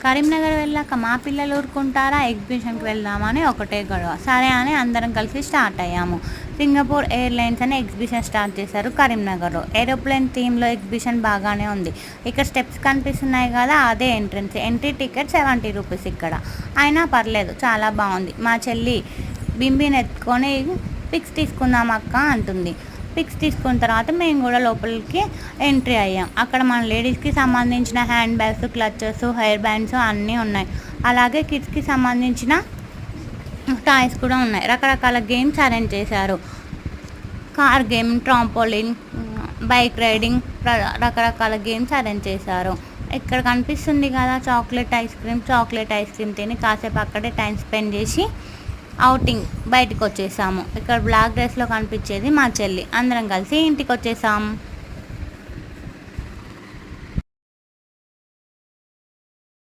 కరీంనగర్ వెళ్ళాక మా పిల్లలు ఊరుకుంటారా, ఎగ్జిబిషన్కి వెళ్దామని ఒకటే గొడవ. సరే అని అందరం కలిసి స్టార్ట్ అయ్యాము. సింగపూర్ ఎయిర్లైన్స్ అని ఎగ్జిబిషన్ స్టార్ట్ చేశారు కరీంనగర్లో. ఏరోప్లేన్ థీమ్లో ఎగ్జిబిషన్ బాగానే ఉంది. ఇక్కడ స్టెప్స్ కనిపిస్తున్నాయి కదా, అదే ఎంట్రన్స్. ఎంట్రీ టికెట్ 70 రూపీస్ ఇక్కడ. అయినా పర్లేదు, చాలా బాగుంది. మా చెల్లి బింబిని ఎత్తుకొని పిక్స్ తీసుకుందాం అక్క అంటుంది. పిక్స్ తీసుకున్న తర్వాత మేము కూడా లోపలికి ఎంట్రీ అయ్యాం. అక్కడ మన లేడీస్కి సంబంధించిన hand bags, clutches, hair bands అన్నీ ఉన్నాయి. అలాగే కిడ్స్కి సంబంధించిన టాయ్స్ కూడా ఉన్నాయి. రకరకాల గేమ్స్ అరేంజ్ చేశారు. Car game, trampoline, bike riding, రకరకాల గేమ్స్ అరేంజ్ చేశారు. ఇక్కడ కనిపిస్తుంది కదా చాక్లెట్ ఐస్ క్రీమ్ తిని కాసేపు అక్కడే టైం స్పెండ్ చేసి అవుటింగ్ బయటకు వచ్చేసాము. ఇక్కడ బ్లాక్ డ్రెస్లో కనిపించేది మా చెల్లి. అందరం కలిసి ఇంటికి వచ్చేసాము.